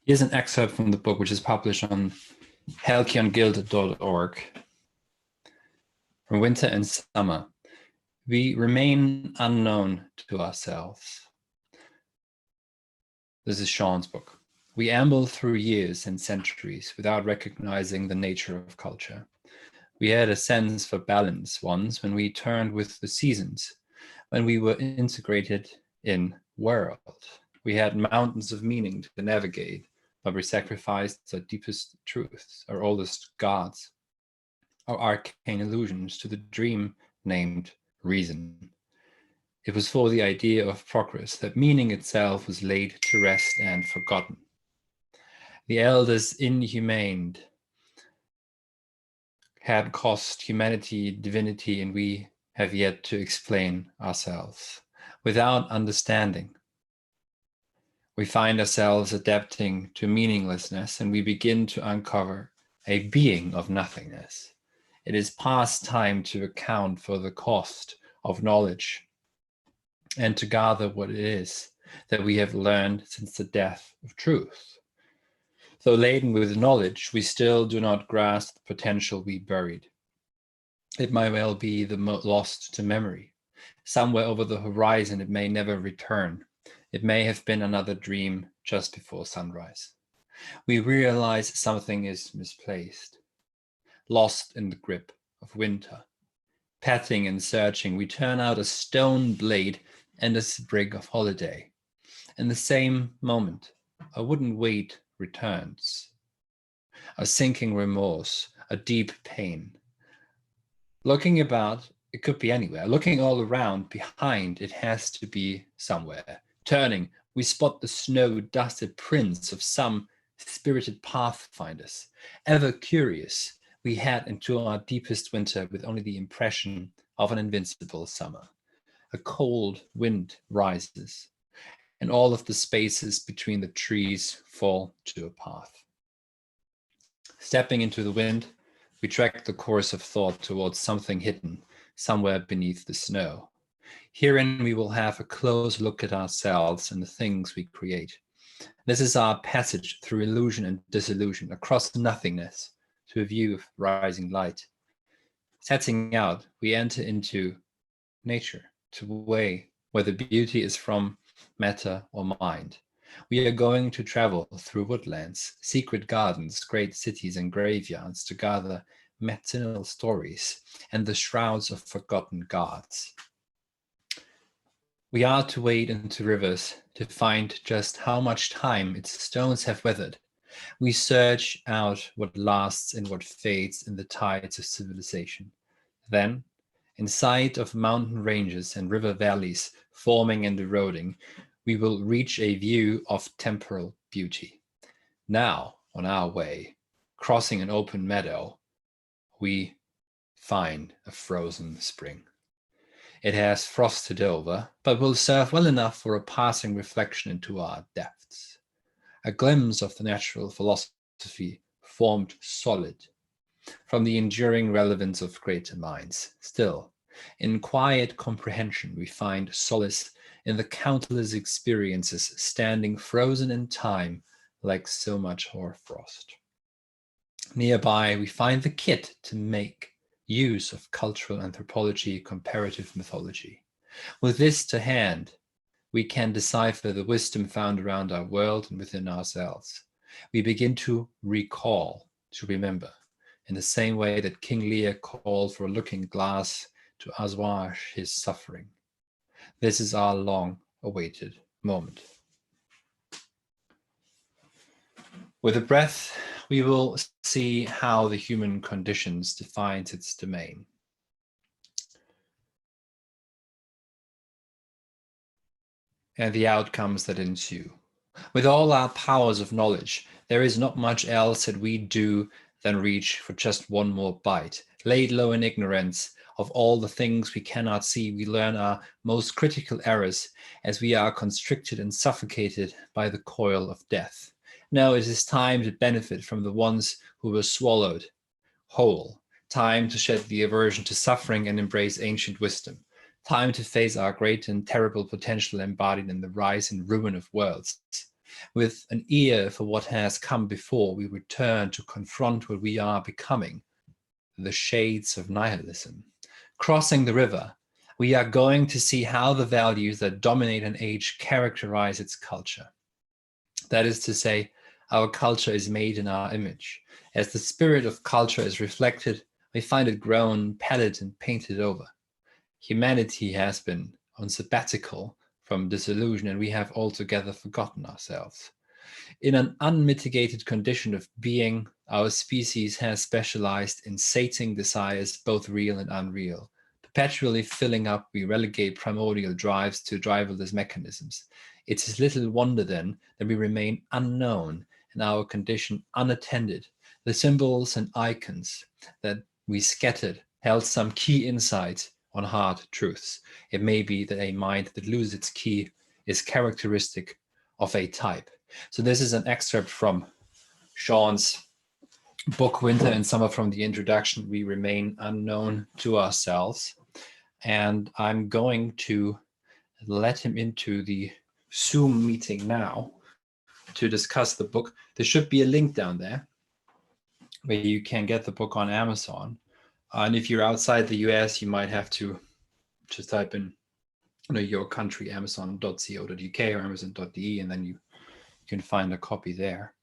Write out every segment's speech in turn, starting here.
Here's an excerpt from the book, which is published on helkionguild.org. From winter and summer, we remain unknown to ourselves. This is Shaun's book. We amble through years and centuries without recognizing the nature of culture. We had a sense for balance once when we turned with the seasons, when we were integrated in world. We had mountains of meaning to navigate, but we sacrificed our deepest truths, our oldest gods, our arcane illusions to the dream named reason. It was for the idea of progress that meaning itself was laid to rest and forgotten. The elders inhumane had cost humanity divinity, and we have yet to explain ourselves. Without understanding, we find ourselves adapting to meaninglessness, and we begin to uncover a being of nothingness. It is past time to account for the cost of knowledge and to gather what it is that we have learned since the death of truth. Though laden with knowledge, we still do not grasp the potential we buried. It might well be lost to memory. Somewhere over the horizon, it may never return. It may have been another dream just before sunrise. We realize something is misplaced, lost in the grip of winter. Patting and searching, we turn out a stone blade and a sprig of holiday. In the same moment, a wooden weight returns. A sinking remorse, a deep pain. Looking about, it could be anywhere. Looking all around, behind, it has to be somewhere. Turning, we spot the snow-dusted prints of some spirited pathfinders. Ever curious, we head into our deepest winter with only the impression of an invincible summer. A cold wind rises, and all of the spaces between the trees fall to a path. Stepping into the wind, we track the course of thought towards something hidden somewhere beneath the snow. Herein we will have a close look at ourselves and the things we create. This is our passage through illusion and disillusion, across nothingness to a view of rising light. Setting out, we enter into nature, to a way where the beauty is from matter or mind. We are going to travel through woodlands, secret gardens, great cities and graveyards to gather medicinal stories and the shrouds of forgotten gods. We are to wade into rivers to find just how much time its stones have weathered. We search out what lasts and what fades in the tides of civilization. Then, in sight of mountain ranges and river valleys forming and eroding, we will reach a view of temporal beauty. Now, on our way, crossing an open meadow, we find a frozen spring. It has frosted over, but will serve well enough for a passing reflection into our depths. A glimpse of the natural philosophy formed solid from the enduring relevance of greater minds. Still, in quiet comprehension, we find solace in the countless experiences standing frozen in time like so much hoarfrost. Nearby, we find the kit to make use of cultural anthropology, comparative mythology. With this to hand, we can decipher the wisdom found around our world and within ourselves. We begin to recall, to remember, in the same way that King Lear called for a looking glass to assuage his suffering. This is our long-awaited moment. With a breath, we will see how the human conditions defines its domain. And the outcomes that ensue. With all our powers of knowledge, there is not much else that we do than reach for just one more bite. Laid low in ignorance of all the things we cannot see, we learn our most critical errors as we are constricted and suffocated by the coil of death. Now it is time to benefit from the ones who were swallowed whole. Time to shed the aversion to suffering and embrace ancient wisdom. Time to face our great and terrible potential embodied in the rise and ruin of worlds. With an ear for what has come before, we return to confront what we are becoming, the shades of nihilism. Crossing the river, we are going to see how the values that dominate an age characterize its culture. That is to say, our culture is made in our image. As the spirit of culture is reflected, we find it grown, padded, and painted over. Humanity has been on sabbatical from disillusion, and we have altogether forgotten ourselves. In an unmitigated condition of being, our species has specialized in sating desires, both real and unreal. Perpetually filling up, we relegate primordial drives to driverless mechanisms. It is little wonder then that we remain unknown and our condition unattended. The symbols and icons that we scattered held some key insights on hard truths. It may be that a mind that loses its key is characteristic of a type. So this is an excerpt from Shaun's book, Winter and Summer, from the introduction, We Remain Unknown to Ourselves. And I'm going to let him into the Zoom meeting now to discuss the book. There should be a link down there where you can get the book on Amazon. And if you're outside the US, you might have to just type in your country, amazon.co.uk or amazon.de, and then you can find a copy there.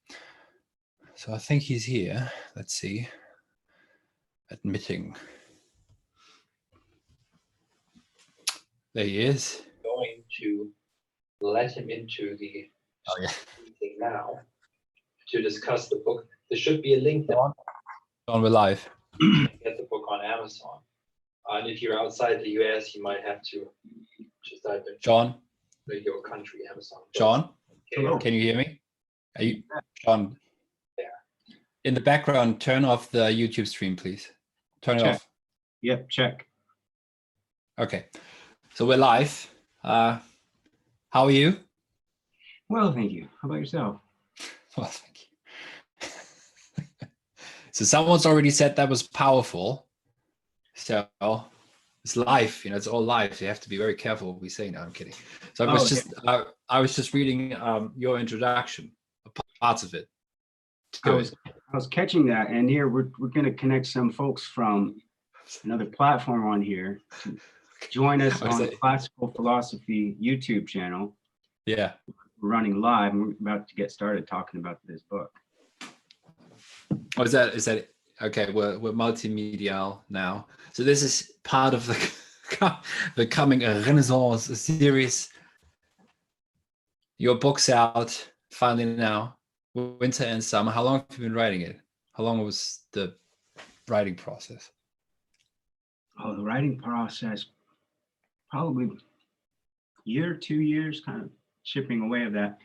So I think he's here. Let's see. Admitting. There he is. Going to let him into the meeting now to discuss the book. There should be a link there. On we're live. Get the book on Amazon. And if you're outside the US, you might have to just type in Shaun, your country, Amazon. Shaun, can you hear me? Are you, Shaun? There. In the background, turn off the YouTube stream, please. Turn it off. Yep, check. Okay, so we're live. How are you? Well, thank you. How about yourself? Well, thank you. So someone's already said that was powerful. So it's live, it's all live. So you have to be very careful what we say. No, I'm kidding. So I was just reading your introduction, parts of it. I was catching that, and here we're going to connect some folks from another platform on here to join us on the Classical Philosophy YouTube channel. Yeah, we're running live, and we're about to get started talking about this book. Oh, is that okay? We're multimedia now, so this is part of the becoming a Renaissance series. Your book's out finally now, Winter and Summer. How long have you been writing it? How long was the writing process? Oh, the writing process, probably a year, 2 years, kind of chipping away at that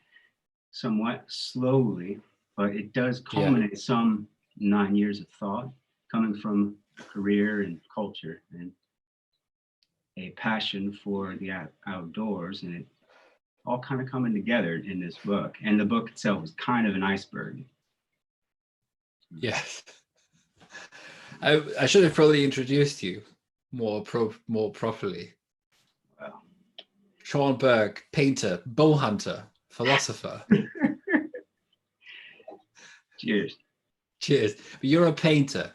somewhat slowly, but it does culminate some 9 years of thought coming from a career and culture and a passion for the outdoors, and it all kind of coming together in this book. And the book itself is kind of an iceberg. Yes. I should have probably introduced you more properly. Well, Shaun Berke, painter, bow hunter, philosopher. Cheers. Cheers. But you're a painter.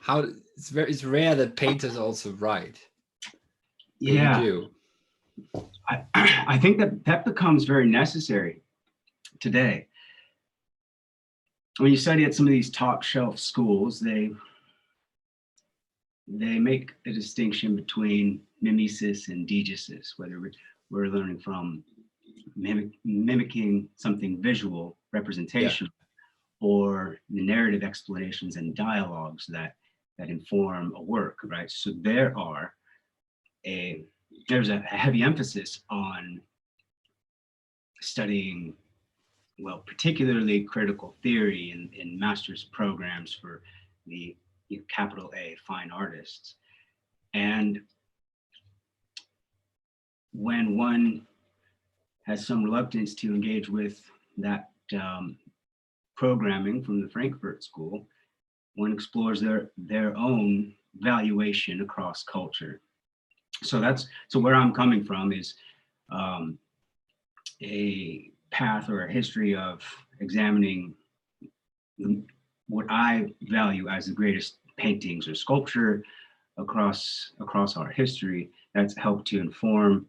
It's rare that painters also write. Yeah. You do. I think that becomes very necessary today. When you study at some of these top shelf schools, they make a distinction between mimesis and diegesis, whether we're learning from mimicking something visual representation, or the narrative explanations and dialogues that inform a work, right? So there's a heavy emphasis on studying, well, particularly critical theory in master's programs for the capital A fine artists. And when one has some reluctance to engage with that programming from the Frankfurt School, one explores their own valuation across culture. So where I'm coming from is a path or a history of examining what I value as the greatest paintings or sculpture across our history, that's helped to inform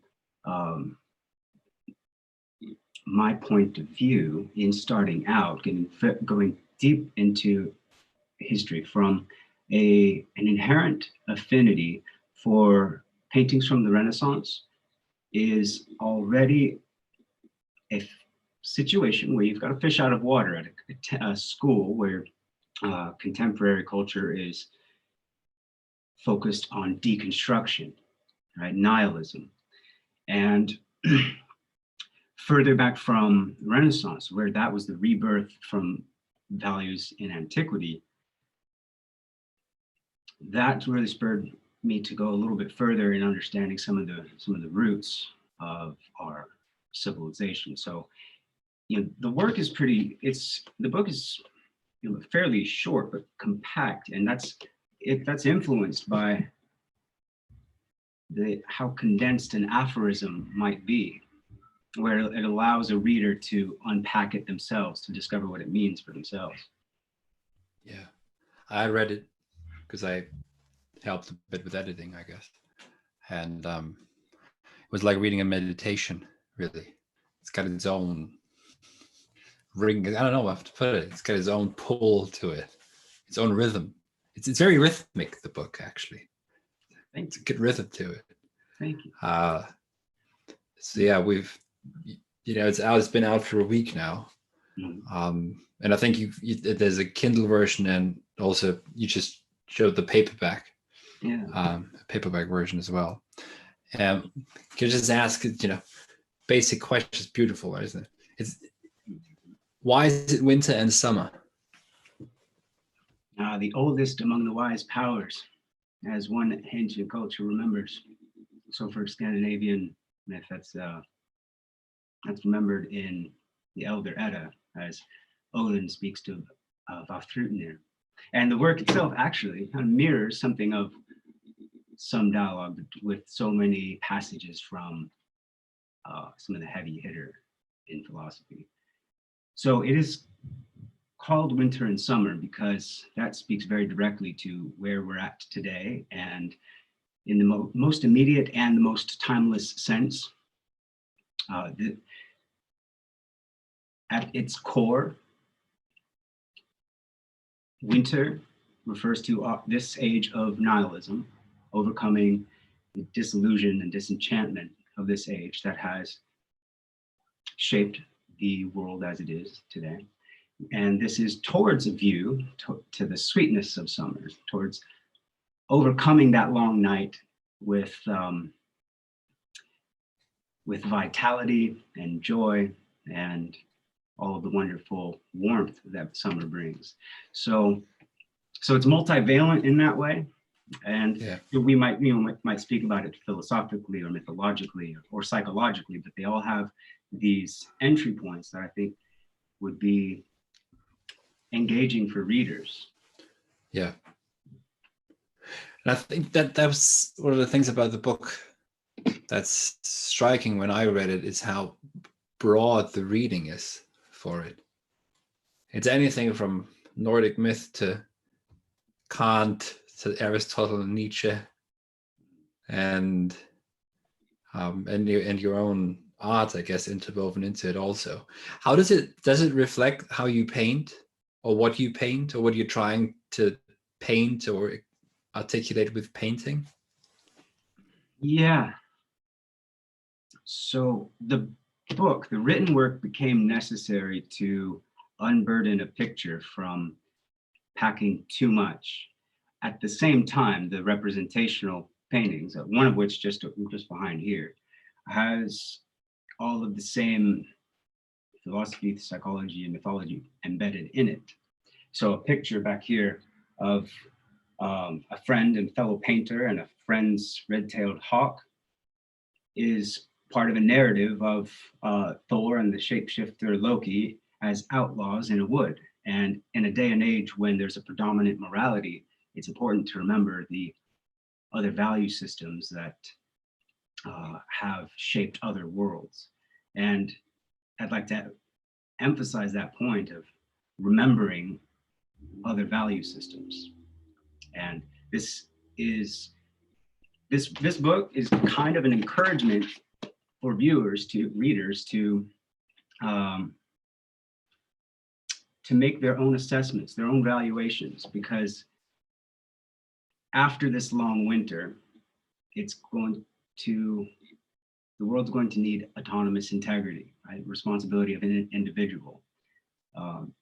my point of view in starting out, going deep into history from an inherent affinity for paintings from the Renaissance is already a situation where you've got a fish out of water at a school where contemporary culture is focused on deconstruction, right? Nihilism. And further back from the Renaissance, where that was the rebirth from values in antiquity, that really spurred me to go a little bit further in understanding some of the roots of our civilization. So, the work is the book is fairly short but compact, and that's influenced by how condensed an aphorism might be, where it allows a reader to unpack it themselves, to discover what it means for themselves. Yeah, I read it because I helped a bit with editing, I guess, and it was like reading a meditation. Really, it's got its own ring. I don't know how to put it. It's got its own pull to it, its own rhythm. It's very rhythmic, the book, actually. It's a good rhythm to it. Thank you. So yeah, it's been out for a week now. Mm-hmm. And I think there's a Kindle version, and also you just showed the paperback. Yeah. Paperback version as well. Can you just ask, basic questions? Beautiful, isn't it? Why is it winter and summer? The oldest among the wise powers, as one ancient culture remembers. So for Scandinavian myth, that's remembered in the Elder Edda, as Odin speaks to Vafthrudnir. And the work itself actually kind of mirrors something of some dialogue with so many passages from some of the heavy hitter in philosophy. So it is called winter and summer because that speaks very directly to where we're at today, and in the most immediate and the most timeless sense. At its core, winter refers to this age of nihilism, overcoming the disillusion and disenchantment of this age that has shaped the world as it is today. And this is towards a view to the sweetness of summer, towards overcoming that long night with vitality and joy and all of the wonderful warmth that summer brings. So it's multivalent in that way. And we might speak about it philosophically or mythologically or psychologically, but they all have these entry points that I think would be engaging for readers. Yeah. And I think that was one of the things about the book that's striking when I read it, is how broad the reading is for it. It's anything from Nordic myth to Kant to Aristotle and Nietzsche, and your own art, I guess, interwoven into it also. How does it reflect how you paint, or what you paint, or what you're trying to paint or articulate with painting? Yeah. So the written work became necessary to unburden a picture from packing too much. At the same time, the representational paintings, one of which just behind here, has all of the same philosophy, psychology, and mythology embedded in it. So a picture back here of a friend and fellow painter and a friend's red-tailed hawk is part of a narrative of Thor and the shapeshifter Loki as outlaws in a wood. And in a day and age when there's a predominant morality, it's important to remember the other value systems that have shaped other worlds. And I'd like to emphasize that point of remembering other value systems. And this book is kind of an encouragement for readers to make their own assessments, their own valuations, because after this long winter, the world's going to need autonomous integrity, right? Responsibility of an individual.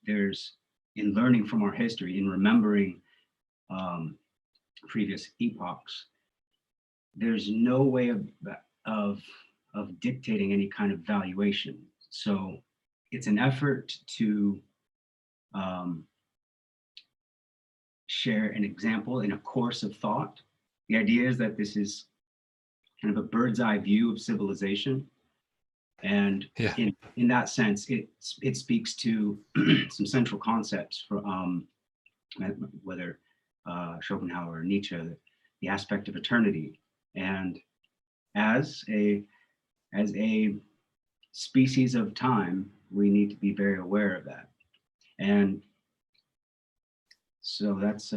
There's, in learning from our history, in remembering previous epochs, there's no way of dictating any kind of valuation. So it's an effort to share an example in a course of thought. The idea is that this is kind of a bird's eye view of civilization. And Yeah. in that sense, it speaks to some central concepts for whether Schopenhauer or Nietzsche, the aspect of eternity. And as a species of time, we need to be very aware of that. And so that's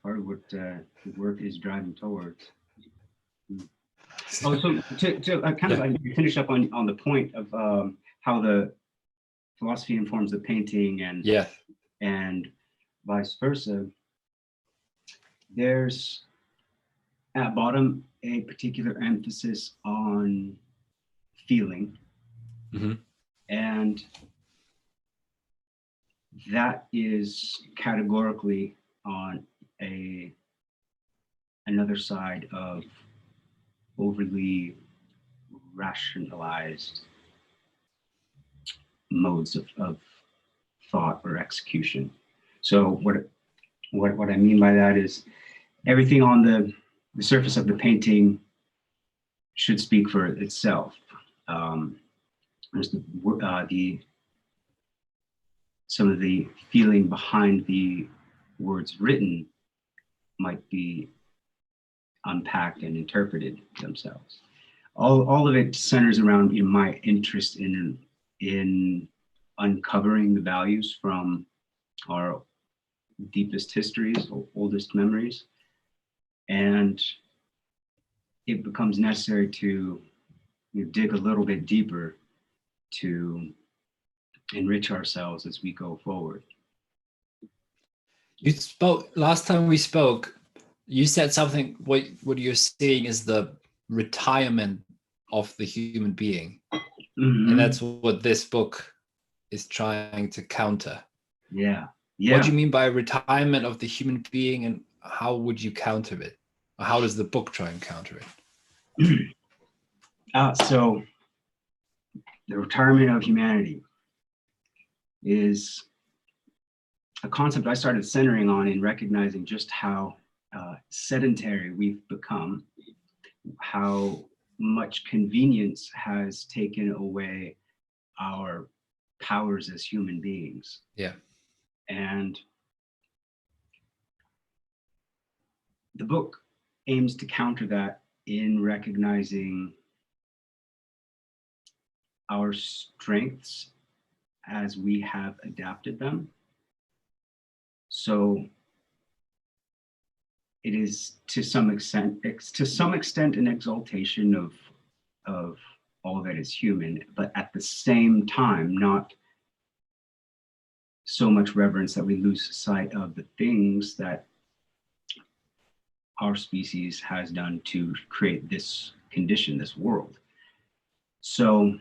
part of what the work is driving towards. Oh, so to kind of finish up on the point of how the philosophy informs the painting and vice versa. There's at bottom a particular emphasis on feeling, and that is categorically on another side of overly rationalized modes of thought or execution. So what I mean by that is everything on the surface of the painting should speak for itself. There's some of the feeling behind the words written might be unpacked and interpreted themselves. All of it centers around my interest in uncovering the values from our deepest histories, oldest memories, and it becomes necessary to dig a little bit deeper to enrich ourselves as we go forward. You spoke last time we spoke. You said something. What you're saying is the retirement of the human being, and that's what this book is trying to counter. Yeah. What do you mean by retirement of the human being, and how would you counter it? Or how does the book try and counter it? So the retirement of humanity is a concept I started centering on in recognizing just how sedentary we've become, how much convenience has taken away our powers as human beings. Yeah. And the book aims to counter that in recognizing our strengths as we have adapted them. So it is to some extent an exaltation of all that is human, but at the same time, not so much reverence that we lose sight of the things that our species has done to create this condition, this world. So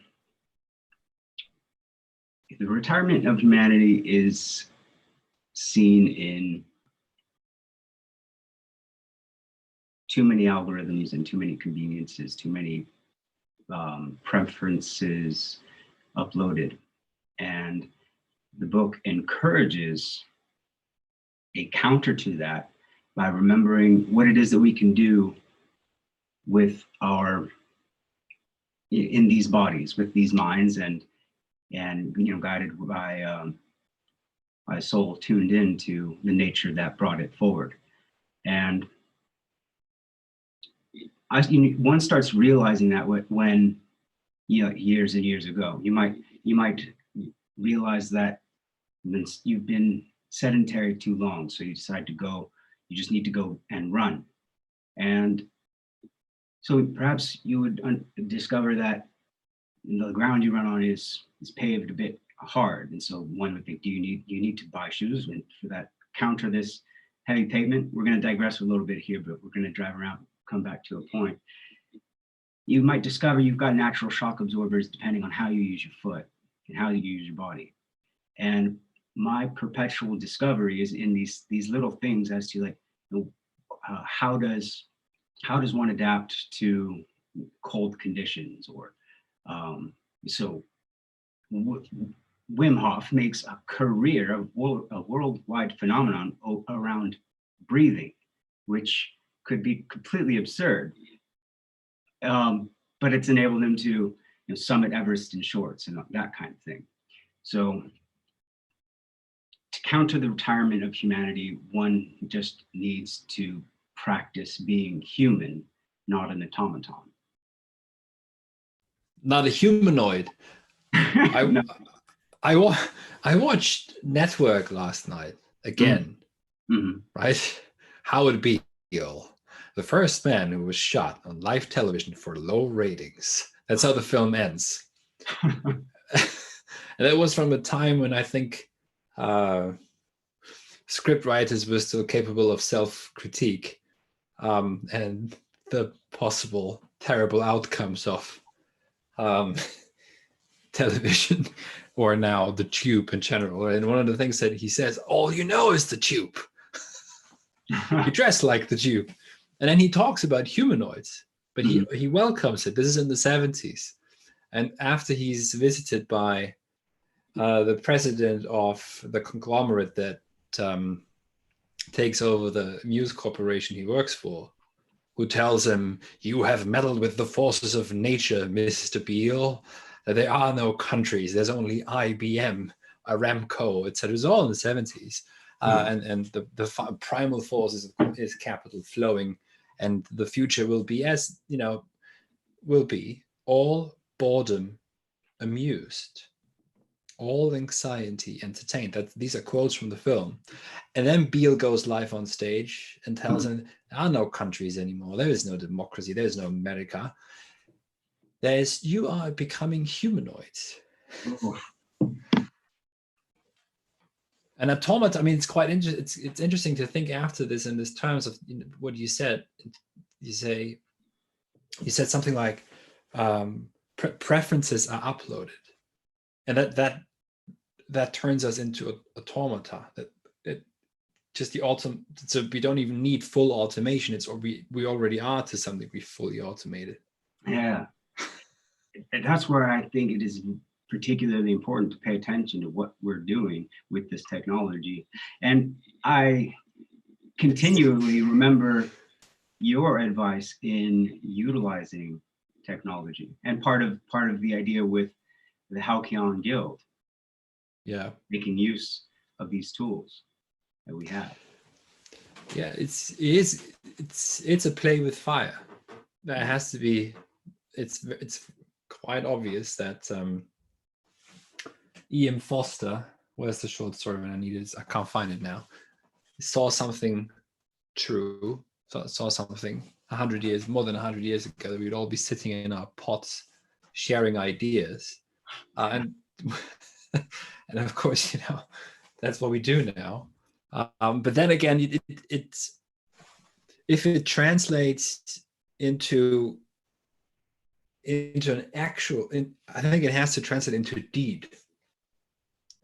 the retirement of humanity is seen in too many algorithms and too many conveniences, too many preferences uploaded. And the book encourages a counter to that by remembering what it is that we can do with in these bodies, with these minds, and guided by a soul tuned into the nature that brought it forward. And one starts realizing that when years and years ago. You might realize that you've been sedentary too long, so you decide to go. You just need to go and run, and so perhaps you would discover that the ground you run on is paved a bit hard, and so one would think, do you need to buy shoes for that counter this heavy pavement? We're going to digress a little bit here, but we're going to drive around, come back to a point. You might discover you've got natural shock absorbers depending on how you use your foot and how you use your body. And my perpetual discovery is in these little things as to like, how does one adapt to cold conditions, or so Wim Hof makes a career, a worldwide phenomenon around breathing, which could be completely absurd. But it's enabled him to summit Everest in shorts and that kind of thing. So to counter the retirement of humanity, one just needs to practice being human, not an automaton. Not a humanoid. No. I watched Network last night again, right? Howard Beale, the first man who was shot on live television for low ratings. That's how the film ends. And that was from a time when I think script writers were still capable of self-critique, and the possible terrible outcomes of television, or now the tube in general. And one of the things that he says, all you know is the tube. You dress like the tube. And then he talks about humanoids, but he welcomes it. This is in the 70s. And after he's visited by the president of the conglomerate that takes over the Muse Corporation he works for, who tells him, you have meddled with the forces of nature, Mr. Beale. There are no countries. There's only IBM, Aramco, etc. It's all in the 70s. And the primal forces is capital flowing. And the future will be, as will be all boredom amused, all anxiety entertained. These are quotes from the film. And then Beale goes live on stage and tells him, there are no countries anymore. There is no democracy. There is no America. You are becoming humanoids. And automata, I mean, it's quite interesting. It's interesting to think after this in this terms of what you said. You said something like preferences are uploaded, and that turns us into automata. That just the so we don't even need full automation. We already are to something we fully automated. Yeah, and that's where I think it is particularly important to pay attention to what we're doing with this technology. And I continually remember your advice in utilizing technology, and part of the idea with the Halcyon Guild, making use of these tools that we have. Yeah, it's a play with fire. That has to be. It's quite obvious that E.M. Foster, where's the short story when I need it? I can't find it now. Saw something true. Saw something more than 100 years ago, that we'd all be sitting in our pots, sharing ideas, and and of course, that's what we do now. But then again, it's if it translates into an actual, I think it has to translate into deed,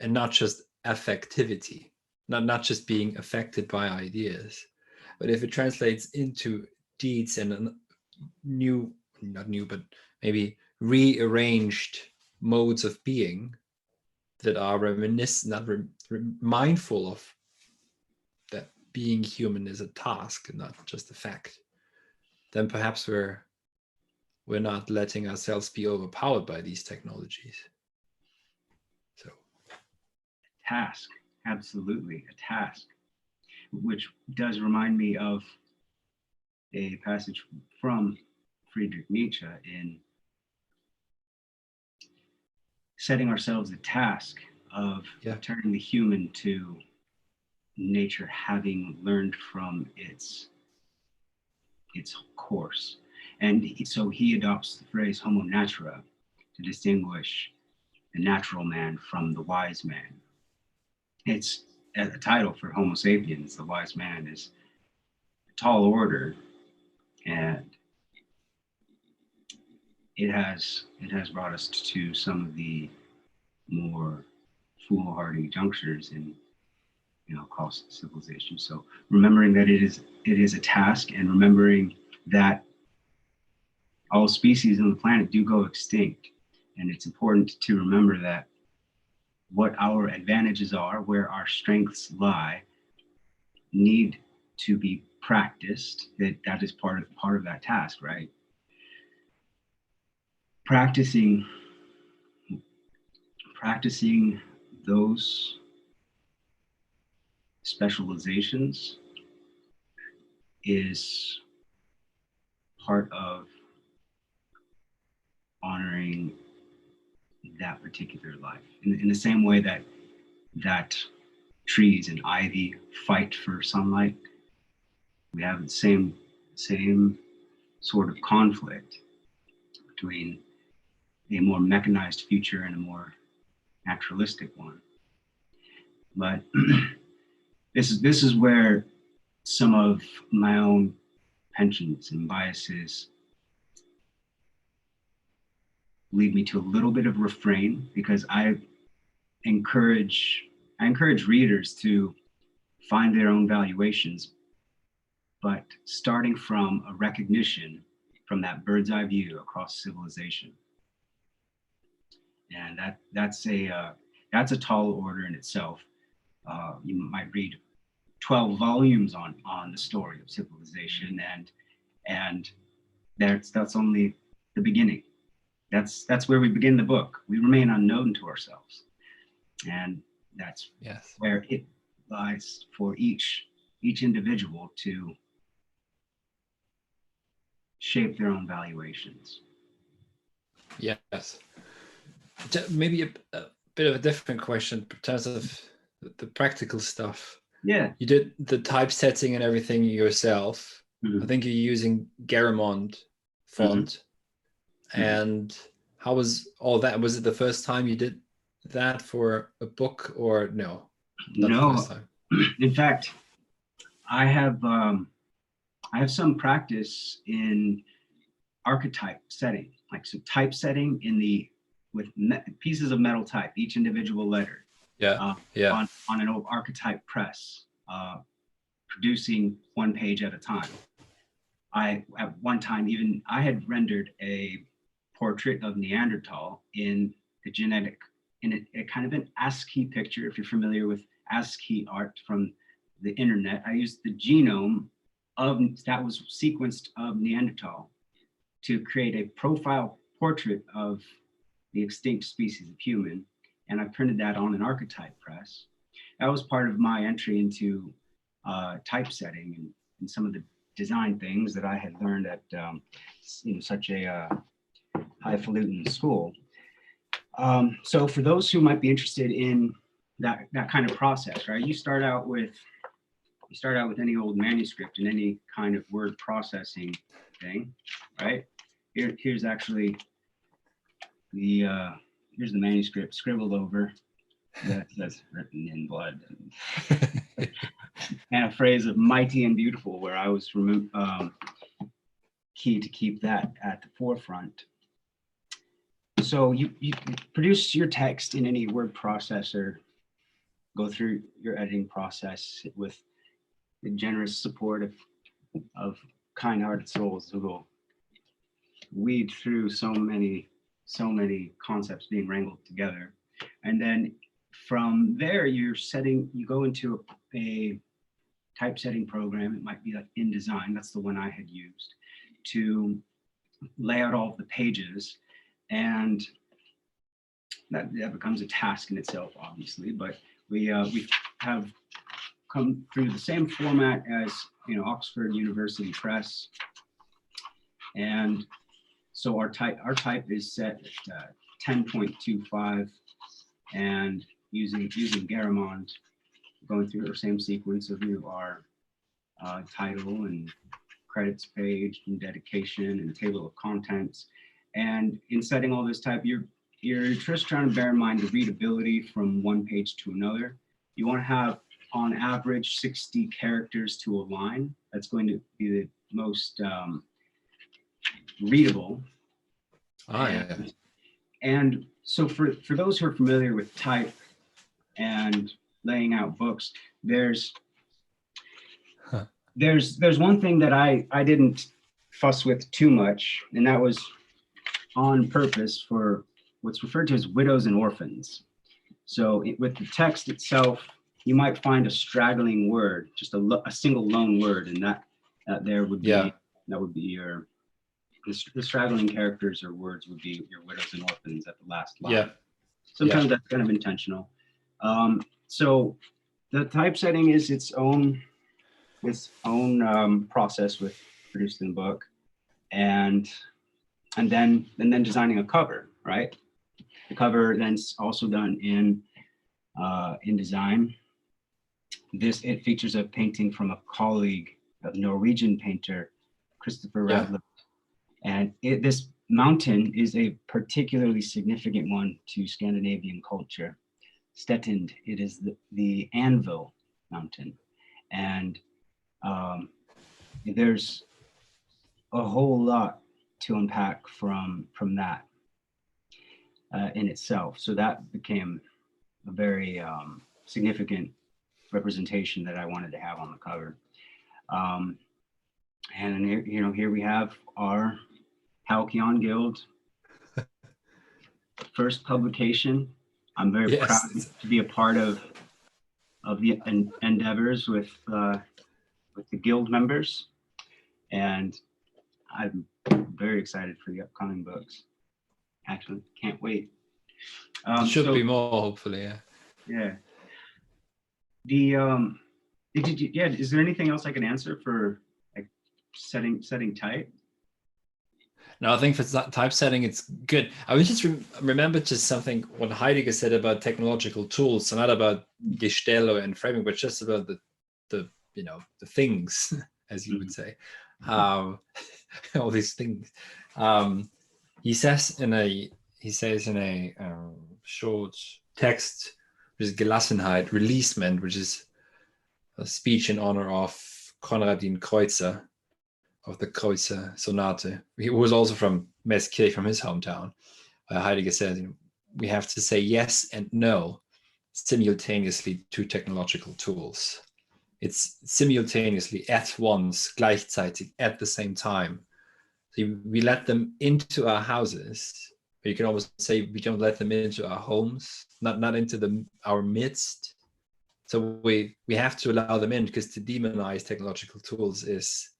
and not just affectivity, not just being affected by ideas, but if it translates into deeds and not new, but maybe rearranged modes of being that are reminiscent, mindful of that being human is a task and not just a fact, then perhaps we're not letting ourselves be overpowered by these technologies. So, task, absolutely a task, which does remind me of a passage from Friedrich Nietzsche in setting ourselves the task of turning the human to nature, having learned from its course. And so he adopts the phrase homo natura to distinguish the natural man from the wise man. It's a title for Homo sapiens. The wise man is a tall order, and it has brought us to some of the more foolhardy junctures in across civilization. So remembering that it is a task, and remembering that all species on the planet do go extinct, and it's important to remember that what our advantages are, where our strengths lie, need to be practiced. That is part of that task, right? Practicing those specializations is part of honoring that particular life. In the same way that trees and ivy fight for sunlight, we have the same sort of conflict between a more mechanized future and a more naturalistic one. But this is where some of my own penchants and biases lead me to a little bit of refrain, because I encourage readers to find their own valuations, but starting from a recognition from that bird's eye view across civilization. And that's a tall order in itself. You might read 12 volumes on the story of civilization, and that's only the beginning. That's where we begin the book. We remain unknown to ourselves, and that's where it lies for each individual to shape their own valuations. Yes. Maybe a bit of a different question in terms of the practical stuff. Yeah. You did the typesetting and everything yourself. Mm-hmm. I think you're using Garamond font. Mm-hmm. And how was all that? Was it the first time you did that for a book, or no? Not no. The first time. In fact, I have some practice in archetype setting, like so typesetting with pieces of metal type, each individual letter. On an old archetype press, producing one page at a time. At one time I had rendered a portrait of Neanderthal in a kind of an ASCII picture. If you're familiar with ASCII art from the internet, I used the genome that was sequenced of Neanderthal to create a profile portrait of the extinct species of human, and I printed that on an archetype press. That was part of my entry into typesetting and some of the design things that I had learned at such a highfalutin school. So for those who might be interested in that kind of process, right? You start out with any old manuscript and any kind of word processing thing, right? Here's actually here's the manuscript scribbled over that's written in blood, and a phrase of mighty and beautiful, where I was key to keep that at the forefront. So you produce your text in any word processor, go through your editing process with the generous support of kind-hearted souls who will weed through so many concepts being wrangled together. And then from there, you go into a typesetting program. It might be like InDesign. That's the one I had used to lay out all of the pages. And that becomes a task in itself, obviously, but we have come through the same format as Oxford University Press. And so our type is set at 10.25 and using Garamond, going through the same sequence of our title and credits page and dedication and table of contents. And in setting all this type, you're just trying to bear in mind the readability from one page to another. You want to have on average 60 characters to a line. That's going to be the most readable. And so for those who are familiar with type and laying out books, there's one thing that I didn't fuss with too much, and that was on purpose for what's referred to as widows and orphans. So with the text itself, you might find a straggling word, just a single lone word, and that there would be that would be your the straggling characters or words would be your widows and orphans at the last line. Sometimes that's kind of intentional. So the typesetting is its own process with producing the book, and then designing a cover, right? The cover then's also done in design. It features a painting from a colleague, a Norwegian painter, Christopher Radler. And this mountain is a particularly significant one to Scandinavian culture. Stettend, it is the Anvil Mountain. And there's a whole lot to unpack from that in itself. So that became a very significant representation that I wanted to have on the cover. And here we have our Halcyon Guild first publication. I'm very proud to be a part of the endeavors with the guild members, and I'm very excited for the upcoming books. Actually, can't wait. Should be more, hopefully. Yeah. Is there anything else I can answer for like setting type? No, I think for typesetting, it's good. I was just remember just something what Heidegger said about technological tools, so not about Gestell and framing, but just about the things, as you would say, all these things. He says in a short text, which is Gelassenheit, Releasement, which is a speech in honor of Konradin Kreutzer, of the Kreutzer Sonate. He was also from Meßkirch, from his hometown. Heidegger says, we have to say yes and no simultaneously to technological tools. It's simultaneously, at once, gleichzeitig, at the same time. So we let them into our houses, but you can almost say we don't let them into our homes, not into our midst. So we have to allow them in, because to demonize technological tools is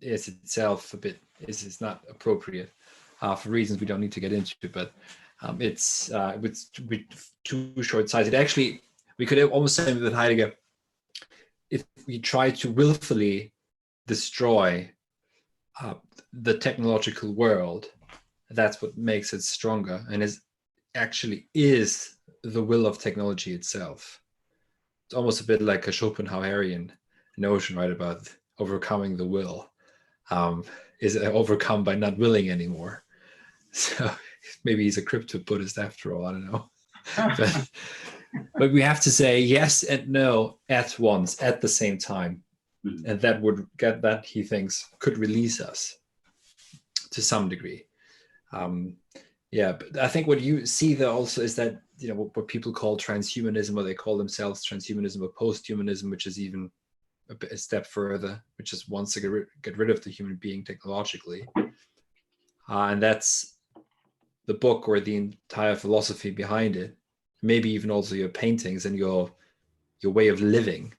itself it's not appropriate for reasons we don't need to get into. But it's with too short-sighted. Actually, we could almost say with Heidegger, if we try to willfully destroy the technological world, that's what makes it stronger, and is the will of technology itself. It's almost a bit like a Schopenhauerian notion, right, about overcoming the will. Is overcome by not willing anymore. So maybe he's a crypto-Buddhist after all, I don't know. But we have to say yes and no at once, at the same time. And that would get that, he thinks, could release us to some degree. But I think what you see there also is that, what people call transhumanism, or they call themselves transhumanism or posthumanism, which is even a step further, which is wants to get rid of the human being technologically. And that's the book, or the entire philosophy behind it. Maybe even also your paintings and your way of living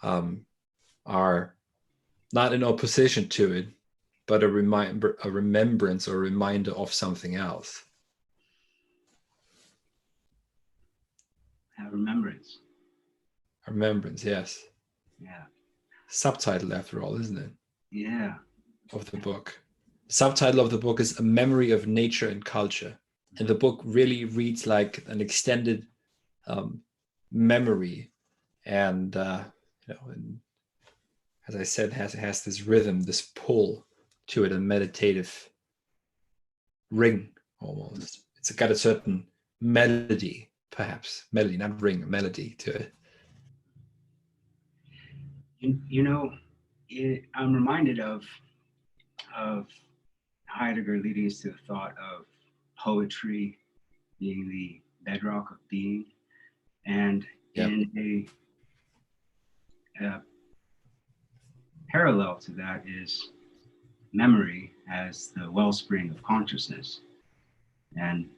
are not in opposition to it, but a remembrance or a reminder of something else. Remembrance. Remembrance, yes. Yeah. Subtitle, after all, isn't it? Yeah. Of the book. subtitle of the book is A Memory of Nature and Culture. And the book really reads like an extended memory. And, and as I said, has this rhythm, this pull to it, a meditative ring almost. It's got a certain melody, perhaps. Melody, not ring, melody to it. I'm reminded of Heidegger leading us to the thought of poetry being the bedrock of being. And in a parallel to that is memory as the wellspring of consciousness. And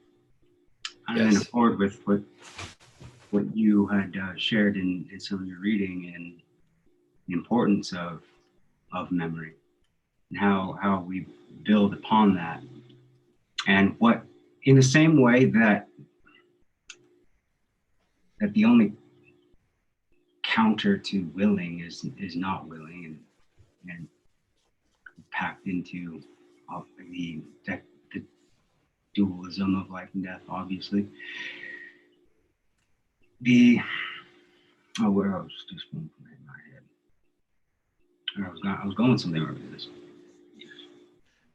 I'm in accord with what you had shared in some of your reading, and the importance of memory and how we build upon that. And what, in the same way that the only counter to willing is not willing, and packed into the dualism of life and death, obviously. Where I was just going in my head. I was going somewhere with this.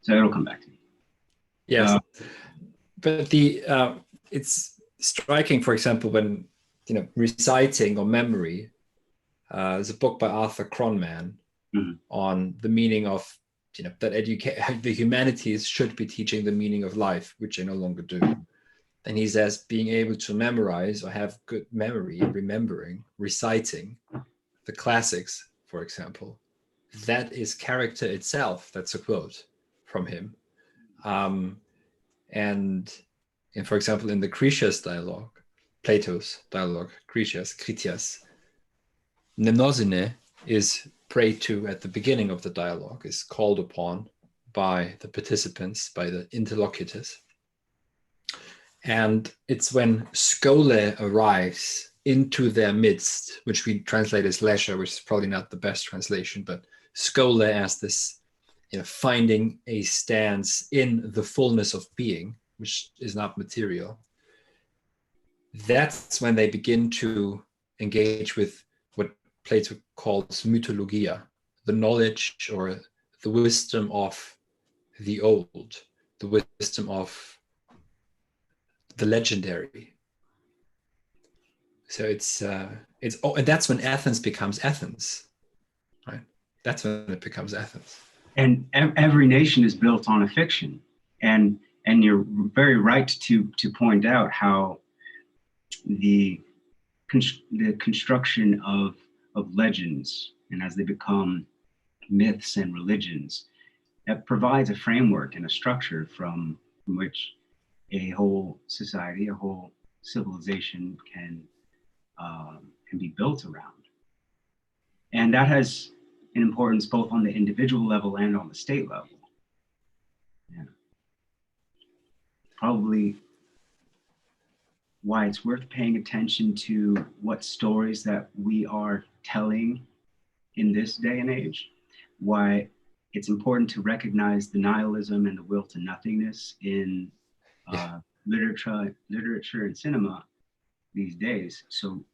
So it'll come back to me. Yes, but it's striking, for example, when reciting or memory. There's a book by Arthur Cronman on the meaning of that the humanities should be teaching the meaning of life, which they no longer do. And he says being able to memorize or have good memory, remembering, reciting the classics, for example, that is character itself. That's a quote from him. And for example, in the Critias dialogue, Plato's dialogue, Critias, Mnemosyne is prayed to at the beginning of the dialogue, is called upon by the participants, by the interlocutors. And it's when Scola arrives into their midst, which we translate as leisure, which is probably not the best translation, but Scola as this, finding a stance in the fullness of being, which is not material. That's when they begin to engage with what Plato calls mythologia, the knowledge or the wisdom of the old, the wisdom of the legendary. So and that's when Athens becomes Athens, right? That's when it becomes Athens. And every nation is built on a fiction, and you're very right to point out how the construction of legends, and as they become myths and religions, that provides a framework and a structure from which a whole society, a whole civilization can be built around. And that has an importance both on the individual level and on the state level. Yeah. Probably why it's worth paying attention to what stories that we are telling in this day and age, why it's important to recognize the nihilism and the will to nothingness in literature and cinema these days. So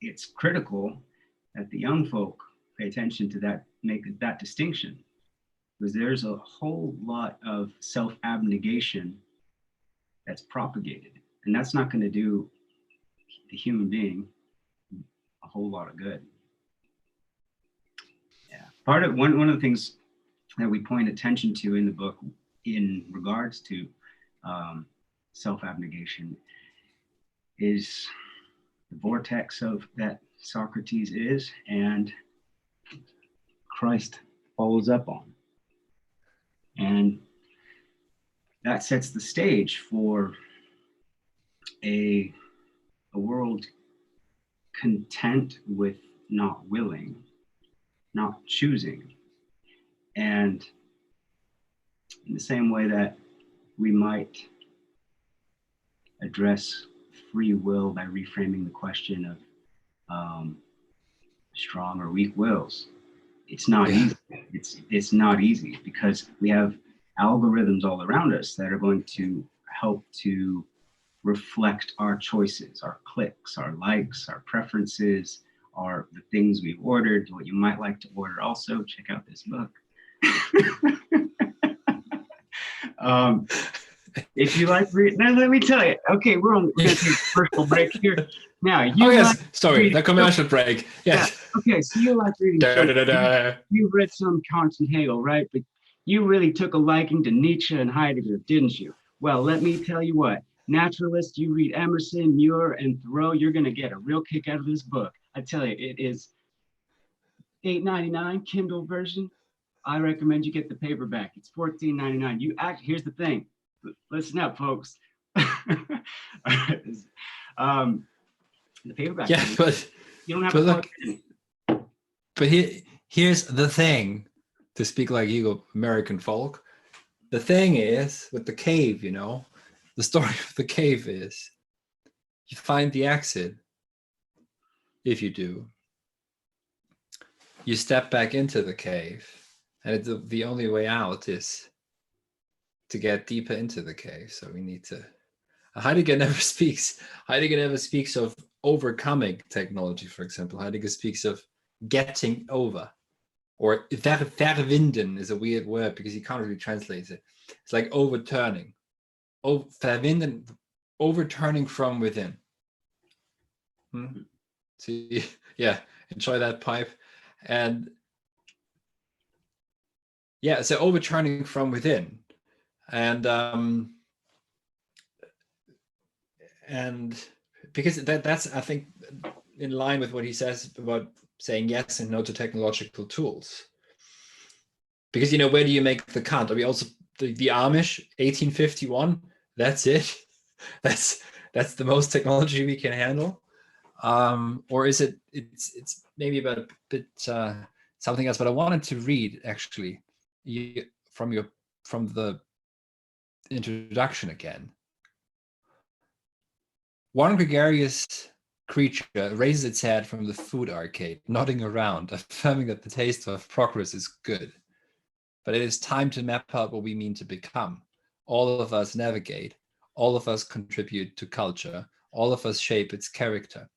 it's critical that the young folk pay attention to that, make that distinction, because there's a whole lot of self-abnegation that's propagated, and that's not going to do the human being a whole lot of good. Yeah, one of the things that we point attention to in the book in regards to self-abnegation is the vortex of that Socrates is and Christ follows up on. And that sets the stage for a world content with not willing, not choosing. And in the same way that we might address free will by reframing the question of strong or weak wills, it's not easy. it's not easy because we have algorithms all around us that are going to help to reflect our choices, our clicks, our likes, our preferences, our the things we've ordered, what you might like to order. Also, check out this book. If you like reading, now let me tell you. Okay, we're going to take a commercial break here. Now, sorry, the commercial break. Yes. Yeah. Okay, so you like reading. You've read some Kant and Hegel, right? But you really took a liking to Nietzsche and Heidegger, didn't you? Well, let me tell you what. Naturalists, you read Emerson, Muir, and Thoreau, you're going to get a real kick out of this book. I tell you, it is $8.99 Kindle version. I recommend you get the paperback. It's $14.99. Here's the thing. Listen up, folks. The paperback. Yeah, but you don't have to look. But here's the thing, to speak like you American folk. The thing is with the cave, the story of the cave is you find the exit. If you do, you step back into the cave, and the only way out is to get deeper into the cave. So we need to. Heidegger never speaks of overcoming technology, for example. Heidegger speaks of getting over, or verwinden is a weird word because you can't really translate it. It's like overturning. Verwinden, overturning from within. See, yeah, enjoy that pipe. And yeah, so overturning from within. And because that's, I think, in line with what he says about saying yes and no to technological tools. Because, where do you make the cut? Are we also the Amish 1851? That's it. That's the most technology we can handle. Or is it's maybe about a bit something else? But I wanted to read actually from the introduction again. One gregarious creature raises its head from the food arcade, nodding around, affirming that the taste of progress is good. But it is time to map out what we mean to become. All of us navigate. All of us contribute to culture. All of us shape its character.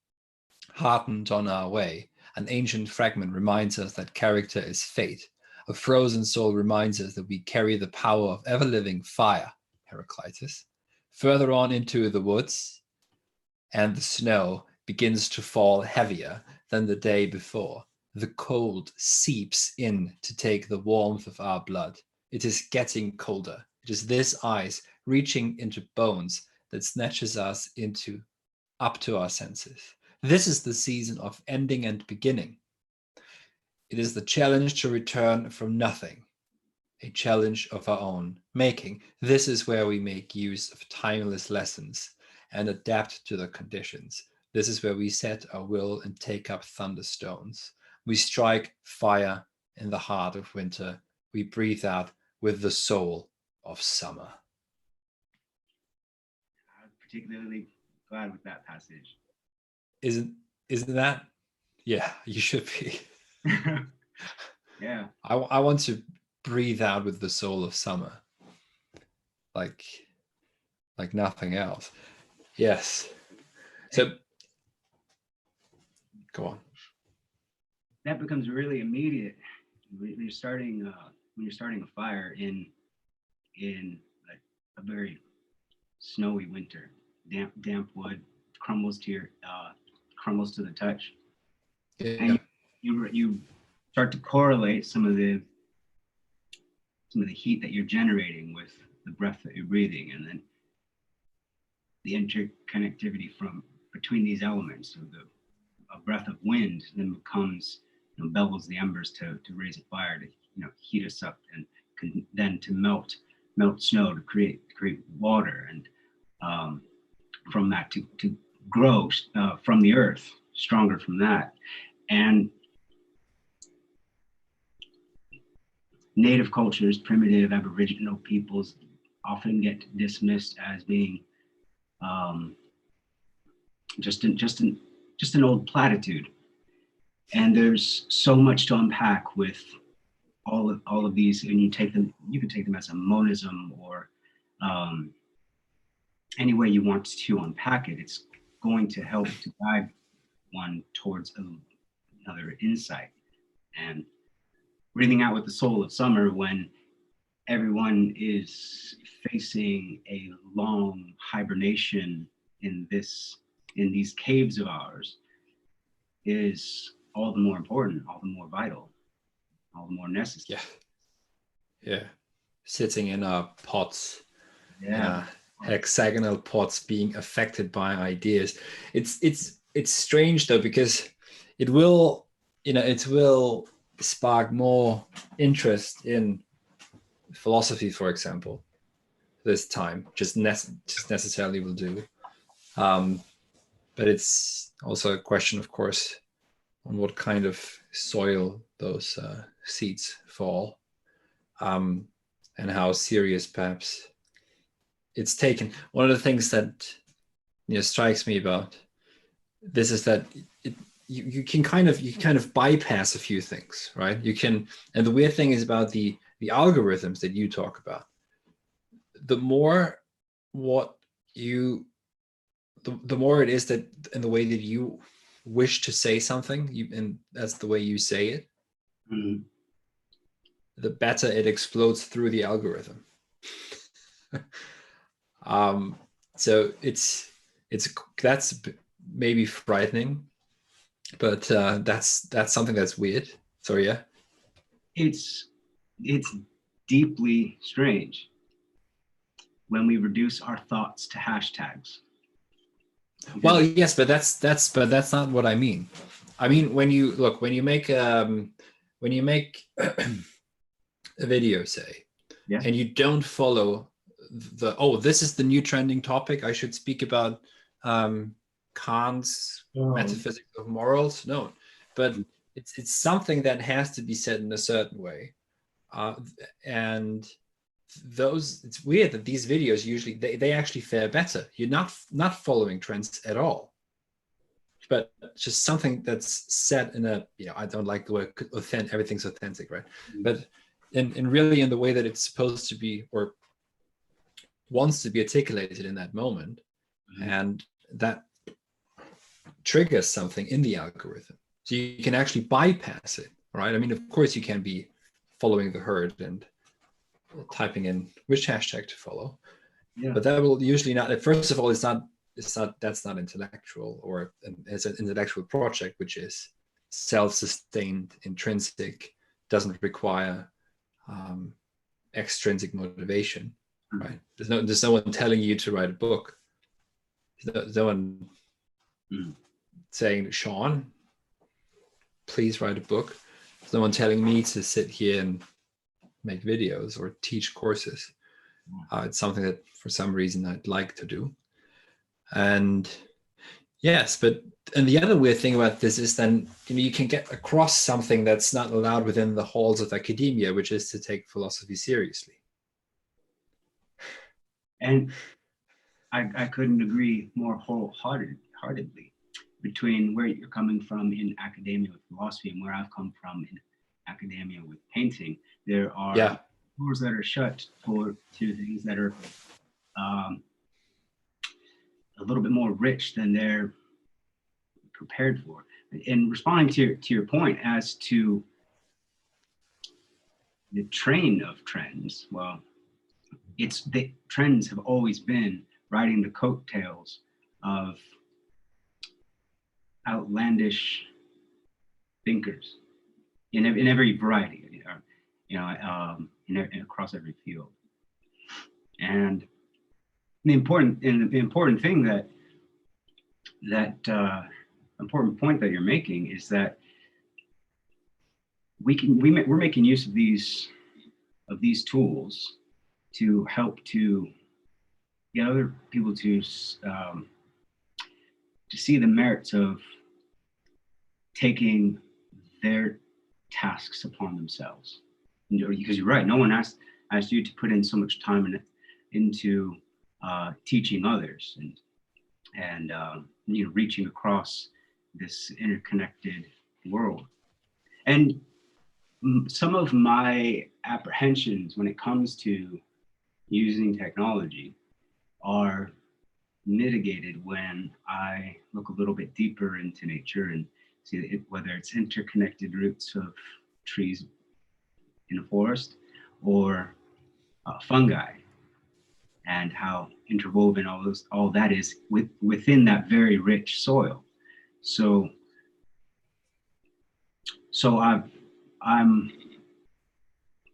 Heartened on our way, an ancient fragment reminds us that character is fate. A frozen soul reminds us that we carry the power of ever-living fire, Heraclitus. Further on into the woods, and the snow begins to fall heavier than the day before. The cold seeps in to take the warmth of our blood. It is getting colder. It is this ice reaching into bones that snatches us up to our senses. This is the season of ending and beginning. It is the challenge to return from nothing, a challenge of our own making. This is where we make use of timeless lessons and adapt to the conditions. This is where we set our will and take up thunderstones. We strike fire in the heart of winter. We breathe out with the soul of summer. I'm particularly glad with that passage. Isn't that? Yeah, you should be. Yeah. I want to breathe out with the soul of summer. Like nothing else. Yes. So go on. That becomes really immediate when you're starting a fire in a very snowy winter. Damp wood crumbles to the touch. Yeah. And you start to correlate some of the heat that you're generating with the breath that you're breathing, and then the interconnectivity between these elements. So a breath of wind then becomes, bellows the embers to raise a fire, to heat us up, and then to melt snow to create water, and from that to grow from the earth, stronger from that. And native cultures, primitive Aboriginal peoples, often get dismissed as being just an old platitude. And there's so much to unpack with all of these, and you can take them as a monism, or any way you want to unpack it. It's going to help to guide one towards another insight. And breathing out with the soul of summer, when everyone is facing a long hibernation in these caves of ours, is all the more important, all the more vital, all the more necessary. Yeah. Sitting in our pots, Yeah. hexagonal pots, being affected by ideas. It's strange though, because it will spark more interest in philosophy, for example, this time. Just necessarily will do. But it's also a question, of course, on what kind of soil those seeds fall, and how serious perhaps it's taken. One of the things that strikes me about this is that you can kind of bypass a few things, right? You can, and the weird thing is about the algorithms that you talk about. The more the more it is that in the way that you wish to say something, and that's the way you say it, the better it explodes through the algorithm. So that's maybe frightening, but that's something that's weird. So yeah, it's deeply strange when we reduce our thoughts to hashtags. Well, yes, but that's not what I mean. I mean, when you make a video, say, and you don't follow this is the new trending topic, I should speak about Kant's metaphysics of morals. No, but it's something that has to be said in a certain way, and it's weird that these videos usually they actually fare better. You're not following trends at all, but just something that's said in a, I don't like the word authentic, everything's authentic, right? But in really in the way that it's supposed to be, or wants to be articulated in that moment, and that triggers something in the algorithm, so you can actually bypass it, right? I mean, of course you can be following the herd and typing in which hashtag to follow, but that will usually not, first of all, that's not intellectual, or it's an intellectual project which is self-sustained, intrinsic, doesn't require extrinsic motivation, right? There's no one telling you to write a book. There's no one saying, Shaun, please write a book. There's no one telling me to sit here and make videos or teach courses. It's something that for some reason I'd like to do. And yes, and the other weird thing about this is then, you can get across something that's not allowed within the halls of academia, which is to take philosophy seriously. And I couldn't agree more wholeheartedly between where you're coming from in academia with philosophy and where I've come from in academia with painting. There are doors that are shut to things that are a little bit more rich than they're prepared for. In responding to your point as to the train of trends, well, the trends have always been riding the coattails of outlandish thinkers in every variety, across every field. And the important thing important point that you're making is that we're making use of these tools to help to get other people to see the merits of taking their tasks upon themselves. Because you're right, no one asked you to put in so much time into teaching others and reaching across this interconnected world. And some of my apprehensions when it comes to using technology are mitigated when I look a little bit deeper into nature and see it, whether it's interconnected roots of trees in a forest or fungi, and how interwoven all that is within that very rich soil. So I'm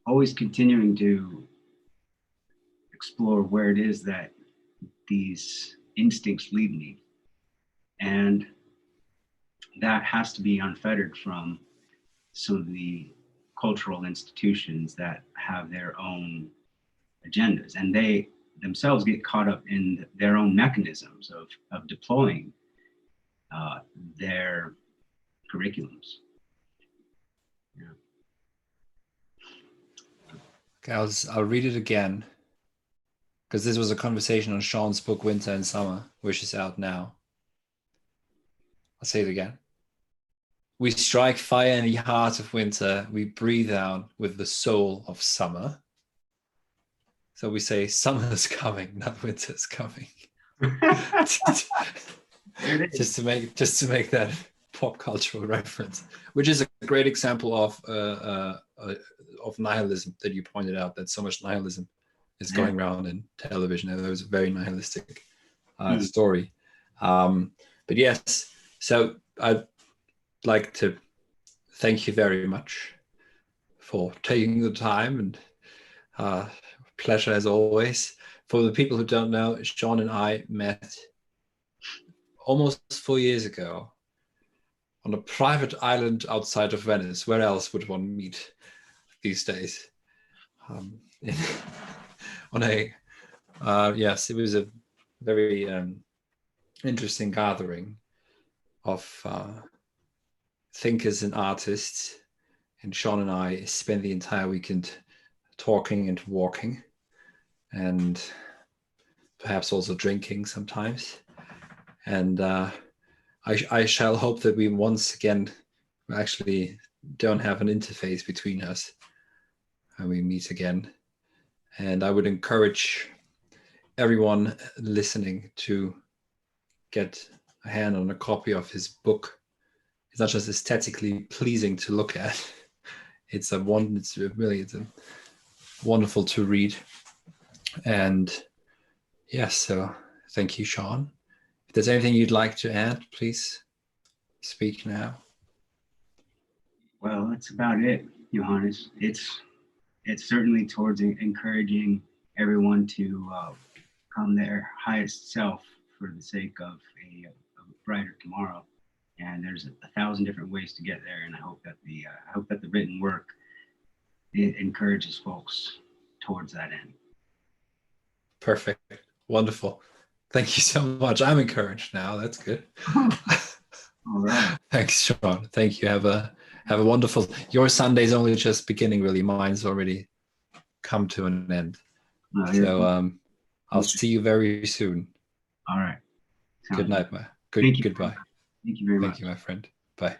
always continuing to explore where it is that these instincts lead me. And that has to be unfettered from some of the cultural institutions that have their own agendas. And they themselves get caught up in their own mechanisms of deploying their curriculums. Yeah. Okay, I'll read it again, because this was a conversation on Shaun's book, Winter and Summer, which is out now. I'll say it again. We strike fire in the heart of winter. We breathe out with the soul of summer. So we say summer's coming, not winter's coming. just to make that pop cultural reference, which is a great example of nihilism that you pointed out, that so much nihilism is going around in television. And it was a very nihilistic story. But yes, so I'd like to thank you very much for taking the time, and pleasure as always. For the people who don't know, Shaun and I met almost 4 years ago on a private island outside of Venice. Where else would one meet these days? Yes, it was a very interesting gathering of thinkers and artists, and Shaun and I spent the entire weekend talking and walking, and perhaps also drinking sometimes. And I shall hope that we once again actually don't have an interface between us when we meet again. And I would encourage everyone listening to get a hand on a copy of his book. It's not just aesthetically pleasing to look at. It's wonderful to read. And yes, so thank you, Shaun. If there's anything you'd like to add, please speak now. Well, that's about it, Johannes. It's certainly towards encouraging everyone to become their highest self for the sake of a brighter tomorrow. And there's 1,000 different ways to get there. And I hope that the written work, it encourages folks towards that end. Perfect. Wonderful. Thank you so much. I'm encouraged now. That's good. All right. Thanks, Shaun. Thank you. Have a wonderful. Your Sunday's only just beginning, really. Mine's already come to an end. So I'll see you very soon. All right. Good night, goodbye. Thank you very much. Thank you, my friend. Bye.